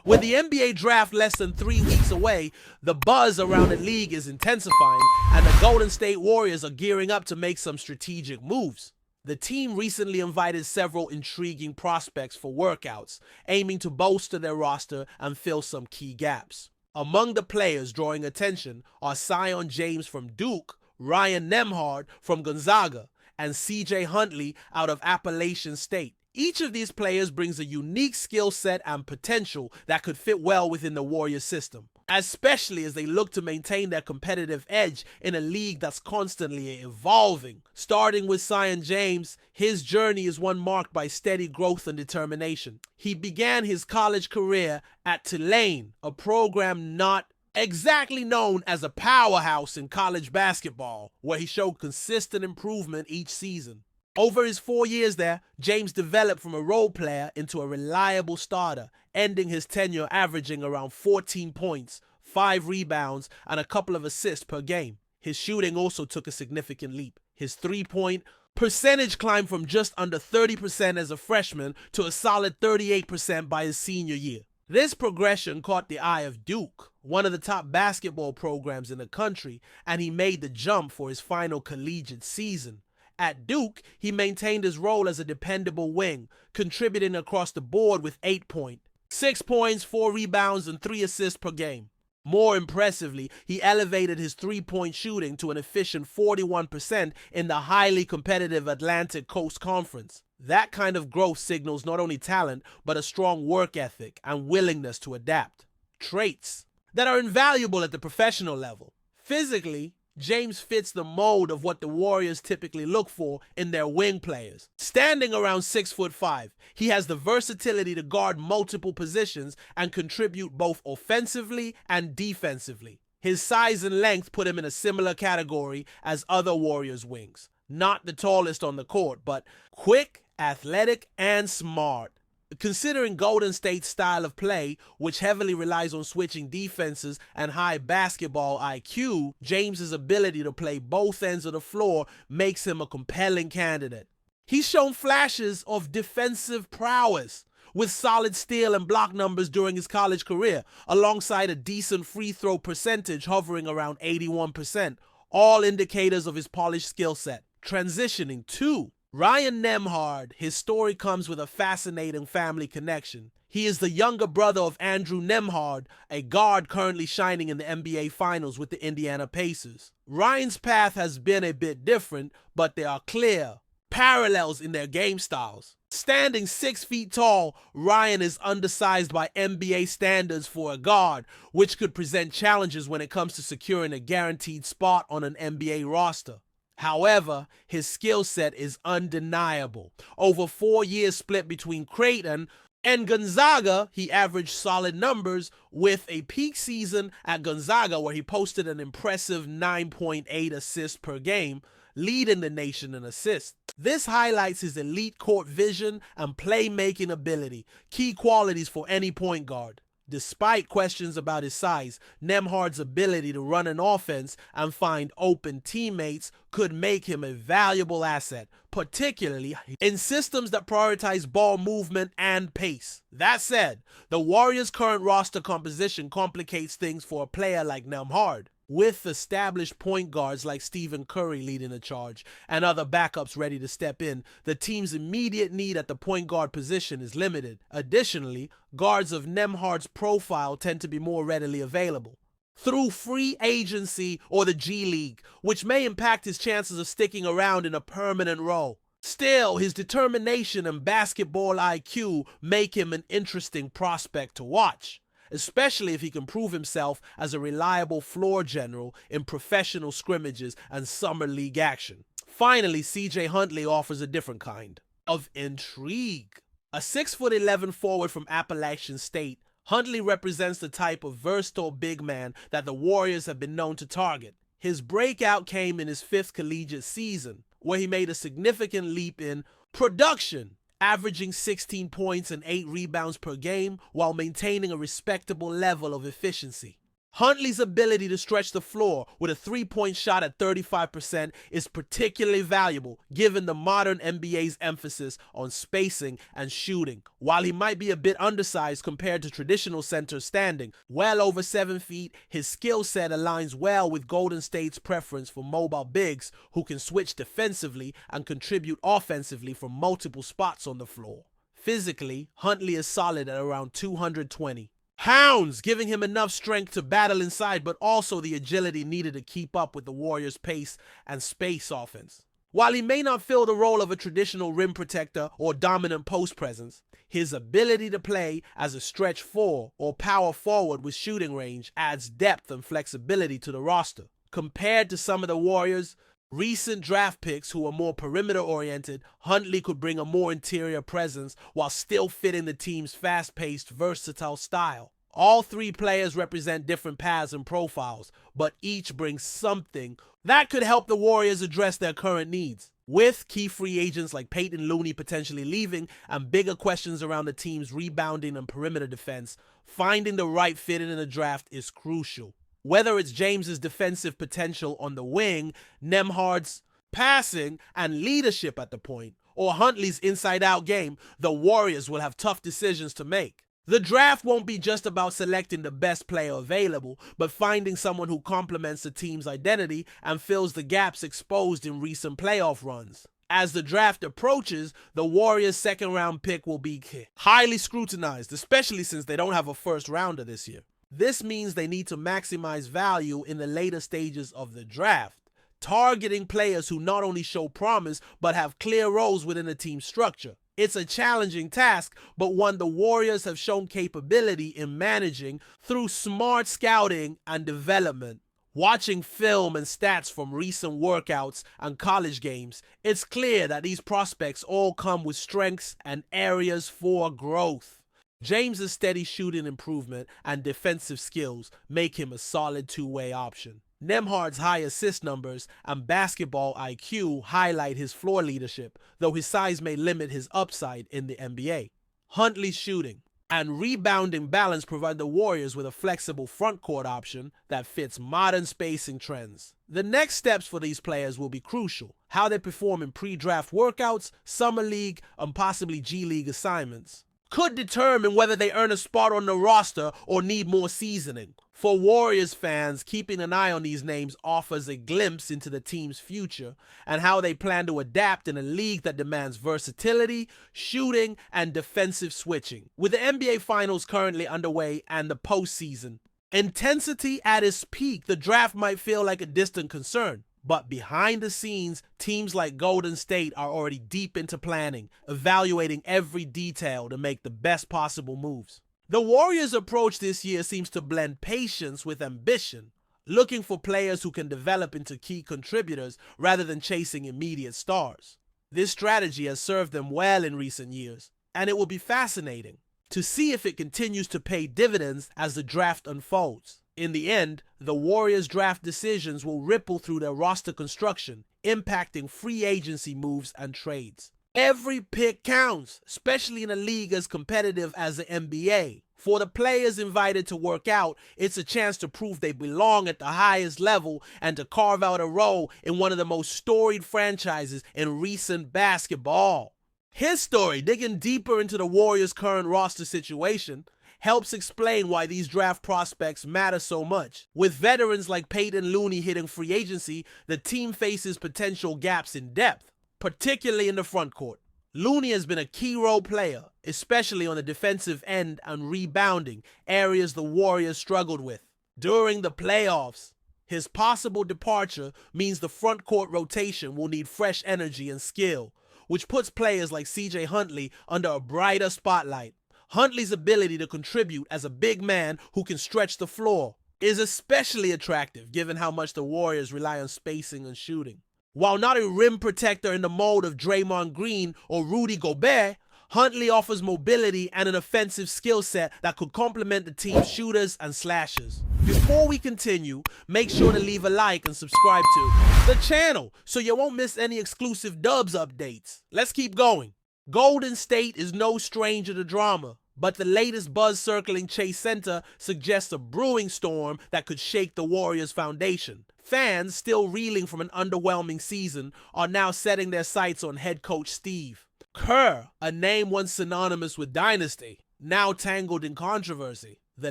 With the NBA draft less than 3 weeks away, the buzz around the league is intensifying, and the Golden State Warriors are gearing up to make some strategic moves. The team recently invited several intriguing prospects for workouts, aiming to bolster their roster and fill some key gaps. Among the players drawing attention are Scion James from Duke, Ryan Nemhard from Gonzaga, and CJ Huntley out of Appalachian State. Each of these players brings a unique skill set and potential that could fit well within the Warriors system, especially as they look to maintain their competitive edge in a league that's constantly evolving. Starting with Scion James, his journey is one marked by steady growth and determination. He began his college career at Tulane, a program not exactly known as a powerhouse in college basketball, where he showed consistent improvement each season. Over his 4 years there, James developed from a role player into a reliable starter, ending his tenure averaging around 14 points, 5 rebounds, and a couple of assists per game. His shooting also took a significant leap. His three-point percentage climbed from just under 30% as a freshman to a solid 38% by his senior year. This progression caught the eye of Duke, one of the top basketball programs in the country, and he made the jump for his final collegiate season. At Duke, he maintained his role as a dependable wing, contributing across the board with 8 points, 6 points, 4 rebounds, and 3 assists per game. More impressively, he elevated his three-point shooting to an efficient 41% in the highly competitive Atlantic Coast Conference. That kind of growth signals not only talent, but a strong work ethic and willingness to adapt. Traits that are invaluable at the professional level. Physically, James fits the mold of what the Warriors typically look for in their wing players. Standing around 6'5", he has the versatility to guard multiple positions and contribute both offensively and defensively. His size and length put him in a similar category as other Warriors wings. Not the tallest on the court, but quick, athletic, and smart. Considering Golden State's style of play, which heavily relies on switching defenses and high basketball IQ, James's ability to play both ends of the floor makes him a compelling candidate. He's shown flashes of defensive prowess, with solid steal and block numbers during his college career, alongside a decent free throw percentage hovering around 81%, all indicators of his polished skill set. Transitioning to Ryan Nemhard, his story comes with a fascinating family connection. He is the younger brother of Andrew Nemhard, a guard currently shining in the NBA Finals with the Indiana Pacers. Ryan's path has been a bit different, but there are clear parallels in their game styles. Standing 6 feet tall, Ryan is undersized by NBA standards for a guard, which could present challenges when it comes to securing a guaranteed spot on an NBA roster. However, his skill set is undeniable. Over 4 years split between Creighton and Gonzaga, he averaged solid numbers, with a peak season at Gonzaga where he posted an impressive 9.8 assists per game, leading the nation in assists. This highlights his elite court vision and playmaking ability, key qualities for any point guard. Despite questions about his size, Nemhard's ability to run an offense and find open teammates could make him a valuable asset, particularly in systems that prioritize ball movement and pace. That said, the Warriors' current roster composition complicates things for a player like Nemhard. With established point guards like Stephen Curry leading the charge and other backups ready to step in, the team's immediate need at the point guard position is limited. Additionally, guards of Nemhard's profile tend to be more readily available through free agency or the G League, which may impact his chances of sticking around in a permanent role. Still, his determination and basketball IQ make him an interesting prospect to watch, especially if he can prove himself as a reliable floor general in professional scrimmages and summer league action. Finally, CJ Huntley offers a different kind of intrigue. A 6'11" forward from Appalachian State, Huntley represents the type of versatile big man that the Warriors have been known to target. His breakout came in his 5th collegiate season, where he made a significant leap in production, averaging 16 points and 8 rebounds per game while maintaining a respectable level of efficiency. Huntley's ability to stretch the floor with a three-point shot at 35% is particularly valuable given the modern NBA's emphasis on spacing and shooting. While he might be a bit undersized compared to traditional centers standing, well over 7 feet, his skill set aligns well with Golden State's preference for mobile bigs who can switch defensively and contribute offensively from multiple spots on the floor. Physically, Huntley is solid at around 220 pounds, giving him enough strength to battle inside, but also the agility needed to keep up with the Warriors' pace and space offense. While he may not fill the role of a traditional rim protector or dominant post presence, his ability to play as a stretch four or power forward with shooting range adds depth and flexibility to the roster. Compared to some of the Warriors' recent draft picks who are more perimeter-oriented, Huntley could bring a more interior presence while still fitting the team's fast-paced, versatile style. All three players represent different paths and profiles, but each brings something that could help the Warriors address their current needs. With key free agents like Peyton Looney potentially leaving and bigger questions around the team's rebounding and perimeter defense, finding the right fit in the draft is crucial. Whether it's James's defensive potential on the wing, Nemhard's passing and leadership at the point, or Huntley's inside-out game, the Warriors will have tough decisions to make. The draft won't be just about selecting the best player available, but finding someone who complements the team's identity and fills the gaps exposed in recent playoff runs. As the draft approaches, the Warriors' second-round pick will be highly scrutinized, especially since they don't have a first-rounder this year. This means they need to maximize value in the later stages of the draft, targeting players who not only show promise but have clear roles within the team structure. It's a challenging task, but one the Warriors have shown capability in managing through smart scouting and development. Watching film and stats from recent workouts and college games, it's clear that these prospects all come with strengths and areas for growth. James's steady shooting improvement and defensive skills make him a solid two-way option. Nemhard's high assist numbers and basketball IQ highlight his floor leadership, though his size may limit his upside in the NBA. Huntley's shooting and rebounding balance provide the Warriors with a flexible frontcourt option that fits modern spacing trends. The next steps for these players will be crucial. How they perform in pre-draft workouts, summer league, and possibly G League assignments could determine whether they earn a spot on the roster or need more seasoning. For Warriors fans, keeping an eye on these names offers a glimpse into the team's future and how they plan to adapt in a league that demands versatility, shooting, and defensive switching. With the NBA Finals currently underway and the postseason intensity at its peak, the draft might feel like a distant concern. But behind the scenes, teams like Golden State are already deep into planning, evaluating every detail to make the best possible moves. The Warriors' approach this year seems to blend patience with ambition, looking for players who can develop into key contributors rather than chasing immediate stars. This strategy has served them well in recent years, and it will be fascinating to see if it continues to pay dividends as the draft unfolds. In the end, the Warriors' draft decisions will ripple through their roster construction, impacting free agency moves and trades. Every pick counts, especially in a league as competitive as the NBA. For the players invited to work out, it's a chance to prove they belong at the highest level and to carve out a role in one of the most storied franchises in recent basketball. His story, digging deeper into the Warriors' current roster situation, helps explain why these draft prospects matter so much. With veterans like Peyton Looney hitting free agency, the team faces potential gaps in depth, particularly in the frontcourt. Looney has been a key role player, especially on the defensive end and rebounding, areas the Warriors struggled with. During the playoffs, his possible departure means the frontcourt rotation will need fresh energy and skill, which puts players like CJ Huntley under a brighter spotlight. Huntley's ability to contribute as a big man who can stretch the floor is especially attractive given how much the Warriors rely on spacing and shooting. While not a rim protector in the mold of Draymond Green or Rudy Gobert, Huntley offers mobility and an offensive skill set that could complement the team's shooters and slashers. Before we continue, make sure to leave a like and subscribe to the channel so you won't miss any exclusive Dubs updates. Let's keep going. Golden State is no stranger to drama, But the latest buzz circling Chase Center suggests a brewing storm that could shake the Warriors' foundation. Fans, still reeling from an underwhelming season, are now setting their sights on head coach Steve Kerr, a name once synonymous with dynasty, now tangled in controversy. The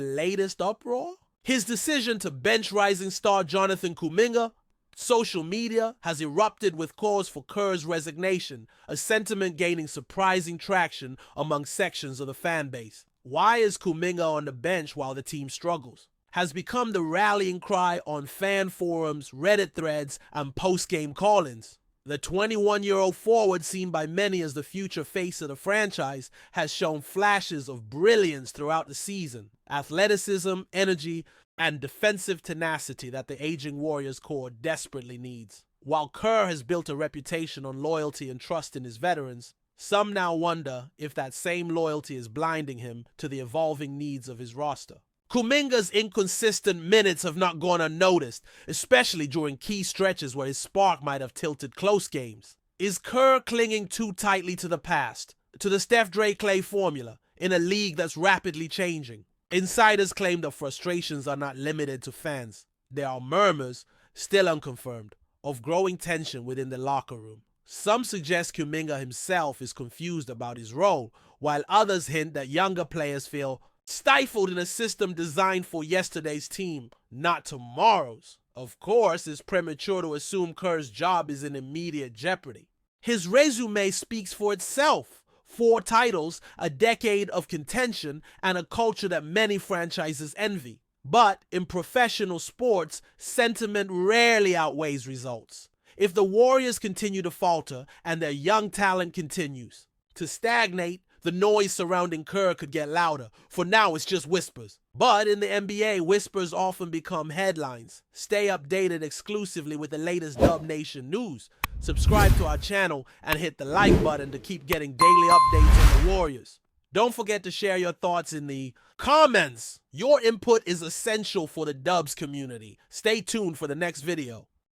latest uproar? His decision to bench rising star Jonathan Kuminga. Social media has erupted with calls for Kerr's resignation, a sentiment gaining surprising traction among sections of the fan base. Why is Kuminga on the bench while the team struggles? Has become the rallying cry on fan forums, Reddit threads, and post-game call-ins. The 21-year-old forward, seen by many as the future face of the franchise, has shown flashes of brilliance throughout the season. Athleticism, energy, and defensive tenacity that the aging Warriors core desperately needs. While Kerr has built a reputation on loyalty and trust in his veterans, some now wonder if that same loyalty is blinding him to the evolving needs of his roster. Kuminga's inconsistent minutes have not gone unnoticed, especially during key stretches where his spark might have tilted close games. Is Kerr clinging too tightly to the past, to the Steph Dre Clay formula, in a league that's rapidly changing? Insiders claim the frustrations are not limited to fans. There are murmurs, still unconfirmed, of growing tension within the locker room. Some suggest Kuminga himself is confused about his role, while others hint that younger players feel stifled in a system designed for yesterday's team, not tomorrow's. Of course, it's premature to assume Kerr's job is in immediate jeopardy. His resume speaks for itself. 4 titles, a decade of contention, and a culture that many franchises envy. But in professional sports, sentiment rarely outweighs results. If the Warriors continue to falter and their young talent continues to stagnate, the noise surrounding Kerr could get louder. For now, it's just whispers. But in the NBA, whispers often become headlines. Stay updated exclusively with the latest Dub Nation news. Subscribe to our channel and hit the like button to keep getting daily updates on the Warriors. Don't forget to share your thoughts in the comments. Your input is essential for the Dubs community. Stay tuned for the next video.